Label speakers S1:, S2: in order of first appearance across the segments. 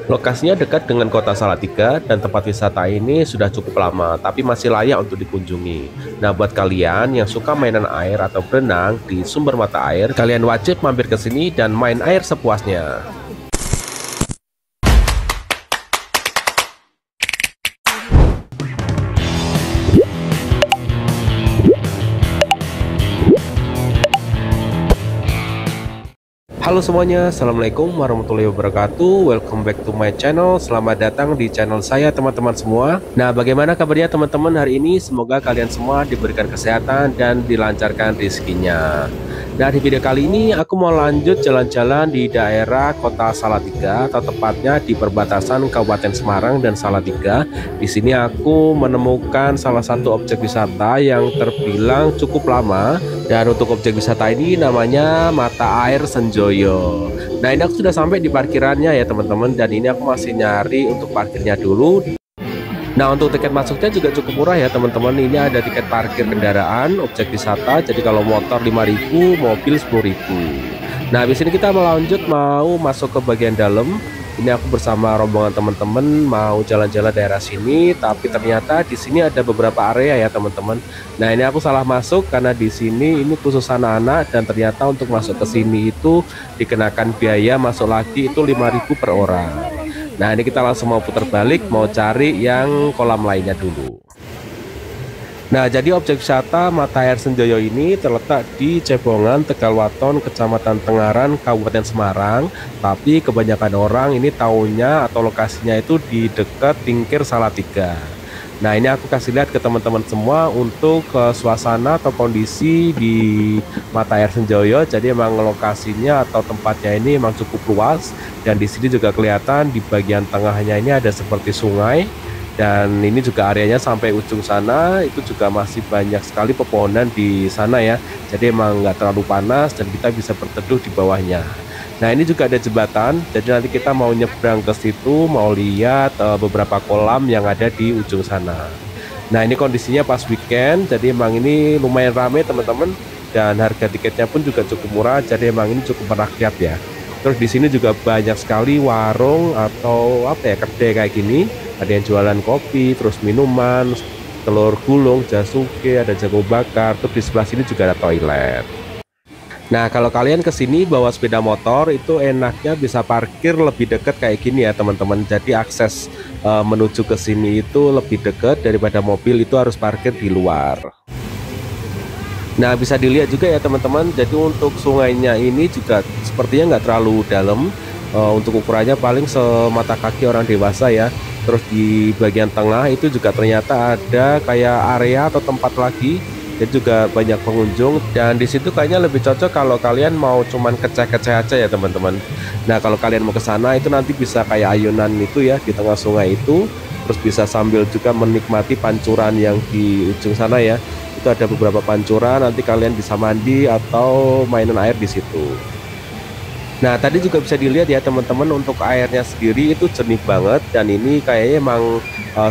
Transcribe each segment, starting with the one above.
S1: Lokasinya dekat dengan kota Salatiga dan tempat wisata ini sudah cukup lama, tapi masih layak untuk dikunjungi. Nah, buat kalian yang suka mainan air atau berenang di sumber mata air, kalian wajib mampir ke sini dan main air sepuasnya. Halo semuanya, Assalamualaikum warahmatullahi wabarakatuh. Welcome back to my channel. Selamat datang di channel saya teman-teman semua. Nah, bagaimana kabarnya teman-teman hari ini? Semoga kalian semua diberikan kesehatan dan dilancarkan rezekinya. Nah, di video kali ini aku mau lanjut jalan-jalan di daerah kota Salatiga, atau tepatnya di perbatasan Kabupaten Semarang dan Salatiga. Di sini aku menemukan salah satu objek wisata yang terbilang cukup lama. Dan untuk objek wisata ini namanya Mata Air Senjoyo. Nah, ini aku sudah sampai di parkirannya ya teman-teman, dan ini aku masih nyari untuk parkirnya dulu. Nah, untuk tiket masuknya juga cukup murah ya teman-teman. Ini ada tiket parkir kendaraan objek wisata. Jadi kalau motor 5.000, mobil 10.000. Nah, habis ini kita melanjut mau masuk ke bagian dalam. Ini aku bersama rombongan teman-teman mau jalan-jalan daerah sini, tapi ternyata di sini ada beberapa area ya teman-teman. Nah, ini aku salah masuk karena di sini ini khusus anak-anak, dan ternyata untuk masuk ke sini itu dikenakan biaya masuk lagi itu 5.000 per orang. Nah, ini kita langsung mau putar balik, mau cari yang kolam lainnya dulu. Nah, jadi objek wisata Mata Air Senjoyo ini terletak di Cebongan, Tegalwaton, Kecamatan Tengaran, Kabupaten Semarang. Tapi kebanyakan orang ini taunya atau lokasinya itu di dekat Tingkir Salatiga. Nah, ini aku kasih lihat ke teman-teman semua untuk suasana atau kondisi di Mata Air Senjoyo. Jadi emang lokasinya atau tempatnya ini emang cukup luas, dan di sini juga kelihatan di bagian tengahnya ini ada seperti sungai, dan ini juga areanya sampai ujung sana itu juga masih banyak sekali pepohonan di sana ya. Jadi emang nggak terlalu panas dan kita bisa berteduh di bawahnya. Nah, ini juga ada jembatan, jadi nanti kita mau nyebrang ke situ, mau lihat beberapa kolam yang ada di ujung sana. Nah, ini kondisinya pas weekend, jadi emang ini lumayan ramai teman-teman, dan harga tiketnya pun juga cukup murah, jadi emang ini cukup merakyat ya. Terus di sini juga banyak sekali warung atau apa ya, kedai kayak gini. Ada yang jualan kopi, terus minuman, telur gulung, jasuke, ada jagung bakar. Terus di sebelah sini juga ada toilet. Nah, kalau kalian kesini bawa sepeda motor itu enaknya bisa parkir lebih dekat kayak gini ya teman-teman. Jadi akses menuju ke sini itu lebih dekat daripada mobil itu harus parkir di luar. Nah, bisa dilihat juga ya teman-teman. Jadi untuk sungainya ini juga sepertinya nggak terlalu dalam. Untuk ukurannya paling semata kaki orang dewasa ya. Terus di bagian tengah itu juga ternyata ada kayak area atau tempat lagi, dan juga banyak pengunjung. Dan di situ kayaknya lebih cocok kalau kalian mau cuman keceh-keceh aja ya teman-teman. Nah, kalau kalian mau ke sana itu nanti bisa kayak ayunan itu ya di tengah sungai itu, terus bisa sambil juga menikmati pancuran yang di ujung sana ya. Itu ada beberapa pancuran, nanti kalian bisa mandi atau mainan air di situ. Nah, tadi juga bisa dilihat ya teman-teman, untuk airnya sendiri itu jernih banget, dan ini kayaknya emang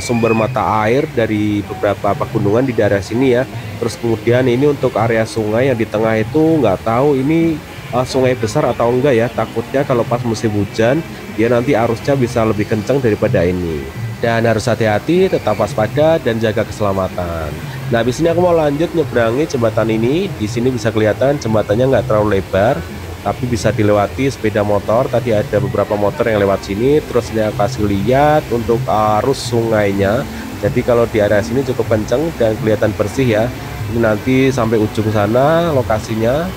S1: sumber mata air dari beberapa pegunungan di daerah sini ya. Terus kemudian ini untuk area sungai yang di tengah itu nggak tahu ini sungai besar atau enggak ya. Takutnya kalau pas musim hujan dia nanti arusnya bisa lebih kencang daripada ini. Dan harus hati-hati, tetap waspada dan jaga keselamatan. Nah, habis ini aku mau lanjut nyeberangi jembatan ini. Di sini bisa kelihatan jembatannya nggak terlalu lebar, tapi bisa dilewati sepeda motor. Tadi ada beberapa motor yang lewat sini. Terus ini aku kasih lihat untuk arus sungainya. Jadi kalau di area sini cukup kenceng dan kelihatan bersih ya. Ini nanti sampai ujung sana lokasinya.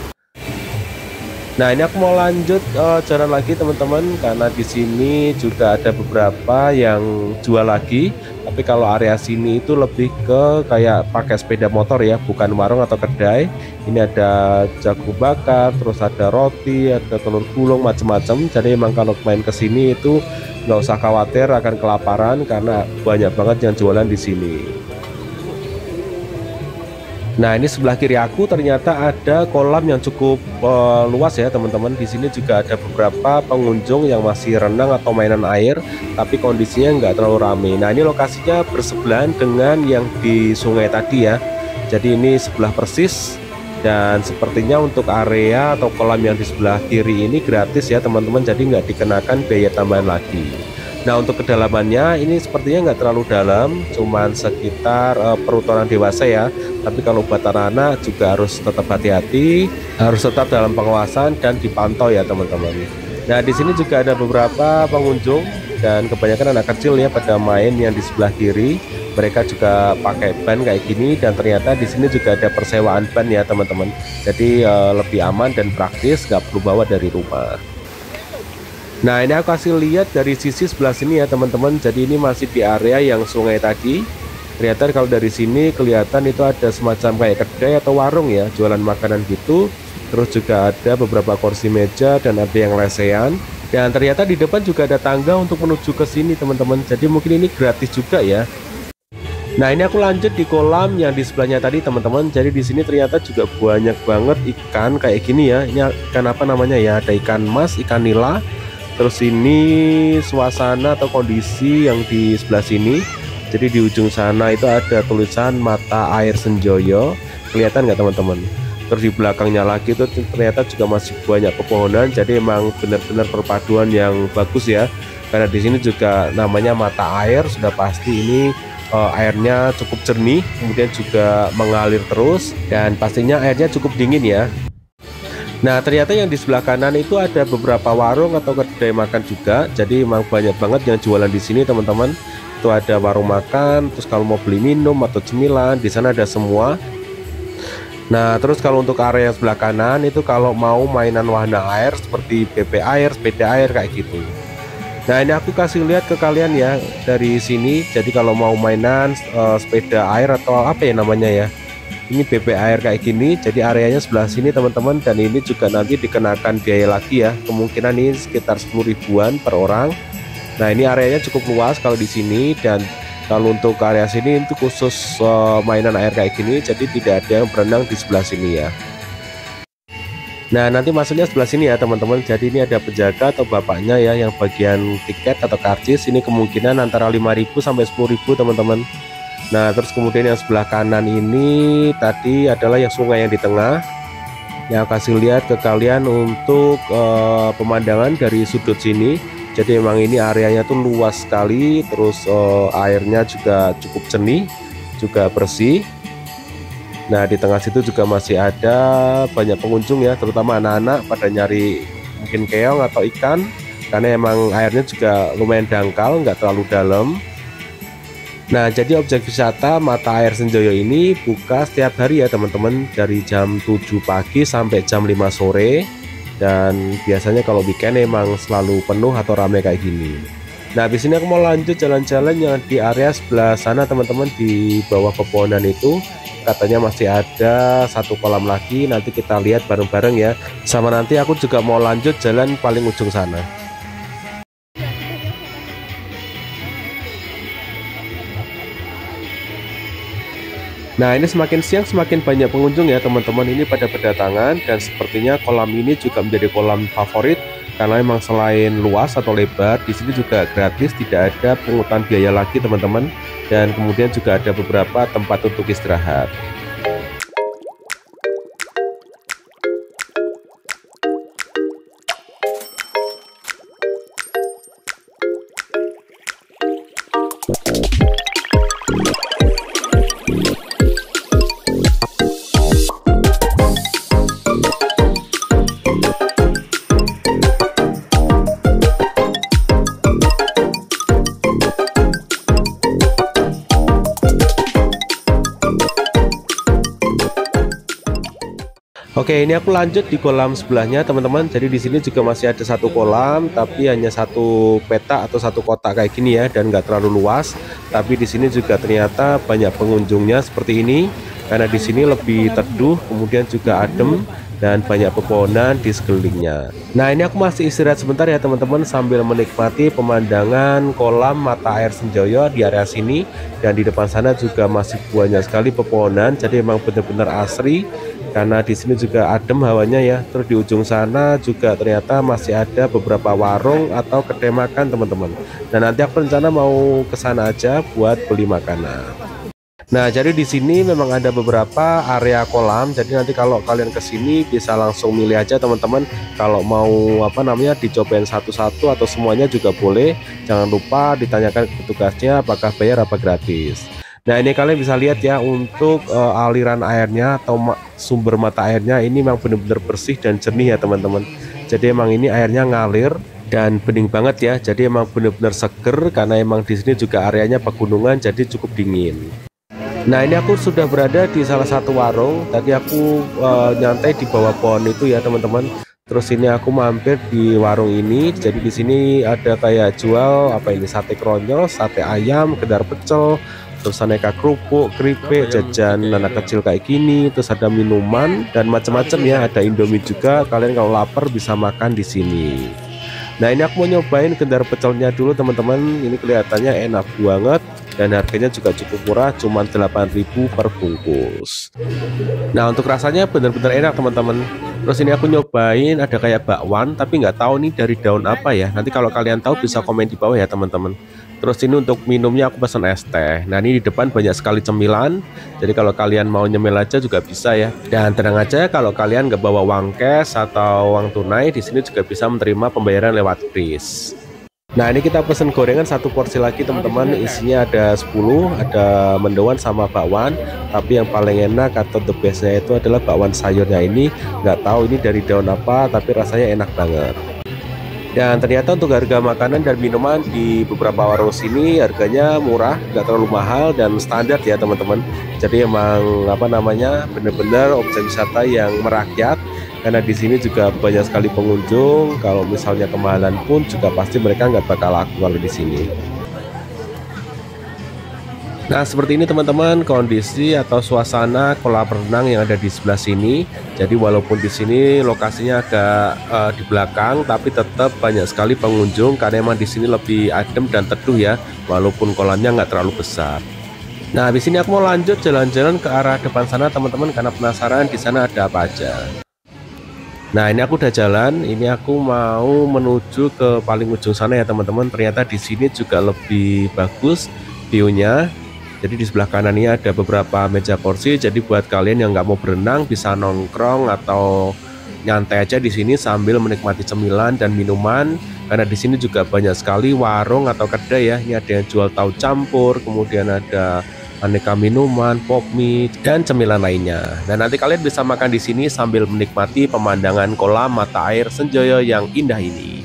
S1: Nah, ini aku mau lanjut jalan lagi teman-teman, karena di sini juga ada beberapa yang jual lagi. Tapi kalau area sini itu lebih ke kayak pakai sepeda motor ya, bukan warung atau kedai. Ini ada jagung bakar, terus ada roti, ada telur gulung, macam-macam. Jadi emang kalau main ke sini itu nggak usah khawatir akan kelaparan, karena banyak banget yang jualan di sini. Nah, ini sebelah kiri aku ternyata ada kolam yang cukup luas ya teman-teman. Di sini juga ada beberapa pengunjung yang masih renang atau mainan air, tapi kondisinya nggak terlalu ramai. Nah, ini lokasinya bersebelahan dengan yang di sungai tadi ya. Jadi ini sebelah persis, dan sepertinya untuk area atau kolam yang di sebelah kiri ini gratis ya teman-teman. Jadi nggak dikenakan biaya tambahan lagi. Nah untuk kedalamannya ini sepertinya nggak terlalu dalam, cuman sekitar perut orang dewasa ya. Tapi kalau buat anak-anak juga harus tetap hati-hati, harus tetap dalam pengawasan dan dipantau ya teman-teman. Nah di sini juga ada beberapa pengunjung dan kebanyakan anak kecil ya pada main yang di sebelah kiri. Mereka juga pakai ban kayak gini dan ternyata di sini juga ada persewaan ban ya teman-teman. Jadi lebih aman dan praktis, nggak perlu bawa dari rumah. Nah ini aku kasih lihat dari sisi sebelah sini ya teman-teman. Jadi ini masih di area yang sungai tadi. Ternyata kalau dari sini kelihatan itu ada semacam kayak kedai atau warung ya, jualan makanan gitu. Terus juga ada beberapa kursi meja dan ada yang lesehan. Dan ternyata di depan juga ada tangga untuk menuju ke sini teman-teman. Jadi mungkin ini gratis juga ya. Nah ini aku lanjut di kolam yang di sebelahnya tadi teman-teman. Jadi di sini ternyata juga banyak banget ikan kayak gini ya. Ini ikan apa namanya ya? Ada ikan mas, ikan nila. Terus ini suasana atau kondisi yang di sebelah sini. Jadi di ujung sana itu ada tulisan Mata Air Senjoyo. Kelihatan nggak teman-teman? Terus di belakangnya lagi itu ternyata juga masih banyak pepohonan. Jadi emang benar-benar perpaduan yang bagus ya. Karena di sini juga namanya mata air, sudah pasti ini airnya cukup jernih, kemudian juga mengalir terus dan pastinya airnya cukup dingin ya. Nah ternyata yang di sebelah kanan itu ada beberapa warung atau kedai makan juga. Jadi memang banyak banget yang jualan di sini teman-teman. Itu ada warung makan, terus kalau mau beli minum atau cemilan di sana ada semua. Nah terus kalau untuk area sebelah kanan itu kalau mau mainan wahana air seperti BP air, sepeda air kayak gitu. Nah ini aku kasih lihat ke kalian ya dari sini. Jadi kalau mau mainan sepeda air atau apa ya namanya ya, ini BP air kayak gini. Jadi areanya sebelah sini teman-teman, dan ini juga nanti dikenakan biaya lagi ya, kemungkinan ini sekitar 10 ribuan per orang. Nah ini areanya cukup luas kalau di sini, dan kalau untuk area sini itu khusus mainan air kayak gini, jadi tidak ada yang berenang di sebelah sini ya. Nah nanti masuknya sebelah sini ya teman-teman. Jadi ini ada penjaga atau bapaknya ya yang bagian tiket atau karcis. Ini kemungkinan antara 5.000 sampai 10.000 teman-teman. Nah terus kemudian yang sebelah kanan ini tadi adalah yang sungai yang di tengah. Yang kasih lihat ke kalian untuk pemandangan dari sudut sini. Jadi memang ini areanya tuh luas sekali. Terus airnya juga cukup jernih, juga bersih. Nah di tengah situ juga masih ada banyak pengunjung ya, terutama anak-anak pada nyari mungkin keong atau ikan. Karena emang airnya juga lumayan dangkal, nggak terlalu dalam. Nah jadi objek wisata Mata Air Senjoyo ini buka setiap hari ya teman-teman, dari jam 7 pagi sampai jam 5 sore. Dan biasanya kalau weekend emang selalu penuh atau ramai kayak gini. Nah di sini aku mau lanjut jalan-jalan yang di area sebelah sana teman-teman, di bawah pepohonan itu. Katanya masih ada satu kolam lagi, nanti kita lihat bareng-bareng ya. Sama nanti aku juga mau lanjut jalan paling ujung sana. Nah ini semakin siang semakin banyak pengunjung ya teman-teman, ini pada berdatangan. Dan sepertinya kolam ini juga menjadi kolam favorit karena memang selain luas atau lebar, di sini juga gratis, tidak ada pungutan biaya lagi teman-teman. Dan kemudian juga ada beberapa tempat untuk istirahat. Oke, ini aku lanjut di kolam sebelahnya teman-teman. Jadi di sini juga masih ada satu kolam, tapi hanya satu petak atau satu kotak kayak gini ya, dan nggak terlalu luas. Tapi di sini juga ternyata banyak pengunjungnya seperti ini, karena di sini lebih teduh, kemudian juga adem dan banyak pepohonan di sekelilingnya. Nah ini aku masih istirahat sebentar ya teman-teman, sambil menikmati pemandangan kolam Mata Air Senjoyo di area sini. Dan di depan sana juga masih banyak sekali pepohonan, jadi memang benar-benar asri. Karena di sini juga adem hawanya ya. Terus di ujung sana juga ternyata masih ada beberapa warung atau kedai makan teman-teman. Dan nanti aku rencana mau ke sana aja buat beli makanan. Nah, jadi di sini memang ada beberapa area kolam. Jadi nanti kalau kalian ke sini bisa langsung milih aja teman-teman. Kalau mau dicobain satu-satu atau semuanya juga boleh. Jangan lupa ditanyakan ke petugasnya apakah bayar apa gratis. Nah, ini kalian bisa lihat ya untuk aliran airnya atau sumber mata airnya ini memang benar-benar bersih dan jernih ya teman-teman. Jadi emang ini airnya ngalir dan bening banget ya. Jadi emang benar-benar seger karena emang di sini juga areanya pegunungan jadi cukup dingin. Nah, ini aku sudah berada di salah satu warung. Tadi aku nyantai di bawah pohon itu ya teman-teman. Terus ini aku mampir di warung ini. Jadi di sini ada kayak jual apa ini, sate kronyo, sate ayam, kedar pecel, terus aneka kerupuk, keripik, jajan anak kecil kayak gini. Terus ada minuman dan macam-macam ya. Ada Indomie juga. Kalian kalau lapar bisa makan di sini. Nah, ini aku mau nyobain kedar pecelnya dulu teman-teman. Ini kelihatannya enak banget. Dan harganya juga cukup murah, cuma 8.000 per bungkus. Nah, untuk rasanya benar-benar enak teman-teman. Terus ini aku nyobain ada kayak bakwan, tapi nggak tahu nih dari daun apa ya. Nanti kalau kalian tahu bisa komen di bawah ya teman-teman. Terus ini untuk minumnya aku pesan es teh. Nah, ini di depan banyak sekali cemilan. Jadi kalau kalian mau nyemil aja juga bisa ya. Dan tenang aja kalau kalian nggak bawa uang cash atau uang tunai, di sini juga bisa menerima pembayaran lewat kris. Nah, ini kita pesen gorengan satu porsi lagi teman-teman. Isinya ada 10, ada mendoan sama bakwan. Tapi yang paling enak atau the bestnya itu adalah bakwan sayurnya ini. Nggak tahu ini dari daun apa, tapi rasanya enak banget. Dan ternyata untuk harga makanan dan minuman di beberapa warung sini harganya murah, nggak terlalu mahal dan standar ya teman-teman. Jadi emang bener-bener objek wisata yang merakyat. Karena di sini juga banyak sekali pengunjung. Kalau misalnya kemahalan pun juga pasti mereka nggak bakal laku kalau di sini. Nah, seperti ini teman-teman kondisi atau suasana kolam renang yang ada di sebelah sini. Jadi walaupun di sini lokasinya agak di belakang, tapi tetap banyak sekali pengunjung karena emang di sini lebih adem dan teduh ya, walaupun kolamnya nggak terlalu besar. Nah, di sini aku mau lanjut jalan-jalan ke arah depan sana teman-teman karena penasaran di sana ada apa aja. Nah, ini aku udah jalan. Ini aku mau menuju ke paling ujung sana ya teman-teman. Ternyata di sini juga lebih bagus view-nya. Jadi di sebelah kanan ini ada beberapa meja kursi. Jadi buat kalian yang nggak mau berenang bisa nongkrong atau nyantai aja di sini sambil menikmati cemilan dan minuman. Karena di sini juga banyak sekali warung atau kedai ya. Ini ada yang jual tahu campur, kemudian ada aneka minuman, pop mie, dan cemilan lainnya. Dan nanti kalian bisa makan di sini sambil menikmati pemandangan kolam mata air Senjoyo yang indah ini.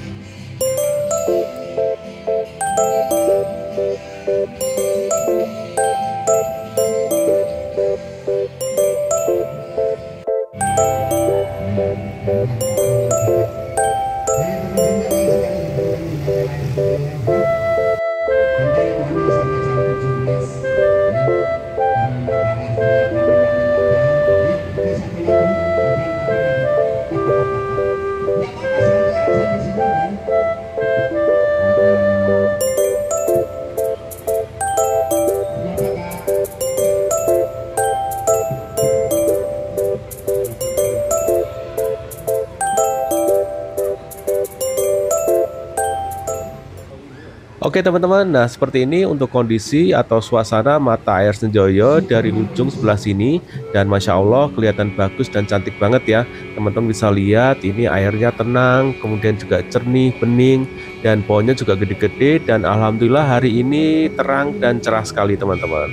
S1: Oke teman-teman, nah seperti ini untuk kondisi atau suasana mata air Senjoyo dari ujung sebelah sini. Dan Masya Allah kelihatan bagus dan cantik banget ya. Teman-teman bisa lihat ini airnya tenang, kemudian juga jernih, bening, dan pohonnya juga gede-gede. Dan Alhamdulillah hari ini terang dan cerah sekali teman-teman.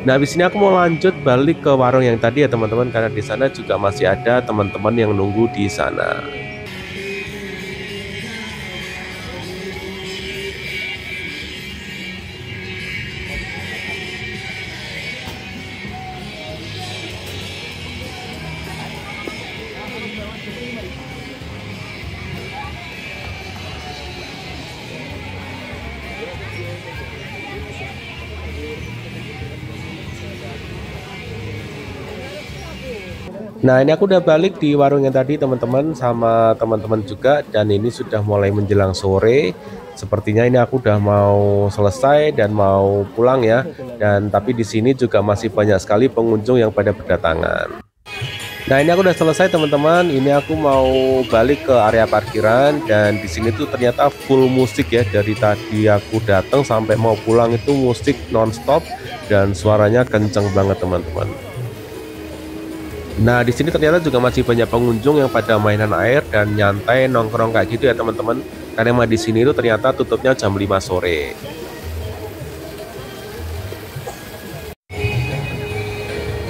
S1: Nah, habis ini aku mau lanjut balik ke warung yang tadi ya teman-teman, karena di sana juga masih ada teman-teman yang nunggu di sana. Nah, ini aku udah balik di warung yang tadi teman-teman sama teman-teman juga, dan ini sudah mulai menjelang sore. Sepertinya ini aku udah mau selesai dan mau pulang ya. Dan tapi di sini juga masih banyak sekali pengunjung yang pada berdatangan. Nah, ini aku udah selesai teman-teman. Ini aku mau balik ke area parkiran, dan di sini tuh ternyata full musik ya. Dari tadi aku datang sampai mau pulang itu musik nonstop. dan suaranya kenceng banget teman-teman. Nah, di sini ternyata juga masih banyak pengunjung yang pada mainan air dan nyantai nongkrong kayak gitu ya teman-teman. Karena emang di sini itu ternyata tutupnya jam 5 sore.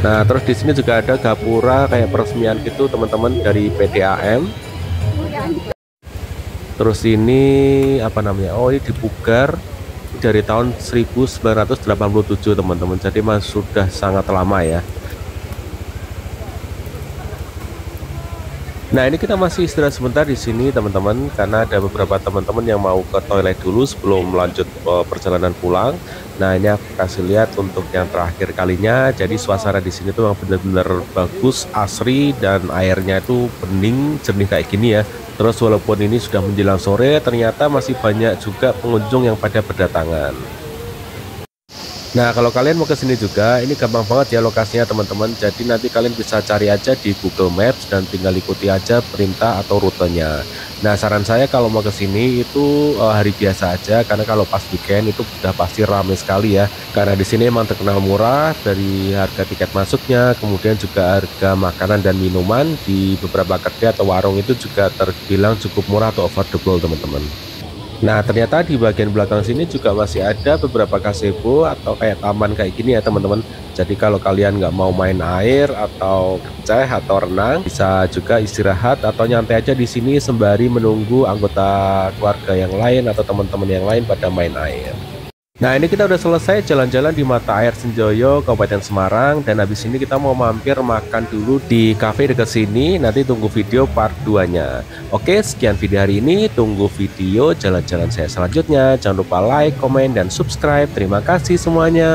S1: Nah, terus di sini juga ada gapura kayak peresmian gitu teman-teman dari PDAM. Terus ini apa namanya? Oh, ini dipugar dari tahun 1987 teman-teman. Jadi mas sudah sangat lama ya. Nah, ini kita masih istirahat sebentar di sini teman-teman, karena ada beberapa teman-teman yang mau ke toilet dulu sebelum lanjut perjalanan pulang. Nah, ini aku kasih lihat untuk yang terakhir kalinya. Jadi suasana di sini tuh memang benar-benar bagus, asri, dan airnya itu bening, jernih kayak gini ya. Terus walaupun ini sudah menjelang sore, ternyata masih banyak juga pengunjung yang pada berdatangan. Nah, kalau kalian mau ke sini juga, ini gampang banget ya lokasinya teman-teman. Jadi nanti kalian bisa cari aja di Google Maps dan tinggal ikuti aja perintah atau rutenya. Nah, saran saya kalau mau ke sini itu hari biasa aja, karena kalau pas weekend itu sudah pasti ramai sekali ya. Karena di sini emang terkenal murah dari harga tiket masuknya, kemudian juga harga makanan dan minuman di beberapa kedai atau warung itu juga terbilang cukup murah atau affordable teman-teman. Nah, ternyata di bagian belakang sini juga masih ada beberapa gazebo atau kayak taman kayak gini ya teman-teman. Jadi kalau kalian nggak mau main air atau keceh atau renang, bisa juga istirahat atau nyantai aja di sini sembari menunggu anggota keluarga yang lain atau teman-teman yang lain pada main air. Nah, ini kita udah selesai jalan-jalan di Mata Air Senjoyo, Kabupaten Semarang. Dan habis ini kita mau mampir makan dulu di cafe dekat sini. Nanti tunggu video part 2-nya. Oke, sekian video hari ini. Tunggu video jalan-jalan saya selanjutnya. Jangan lupa like, komen, dan subscribe. Terima kasih semuanya.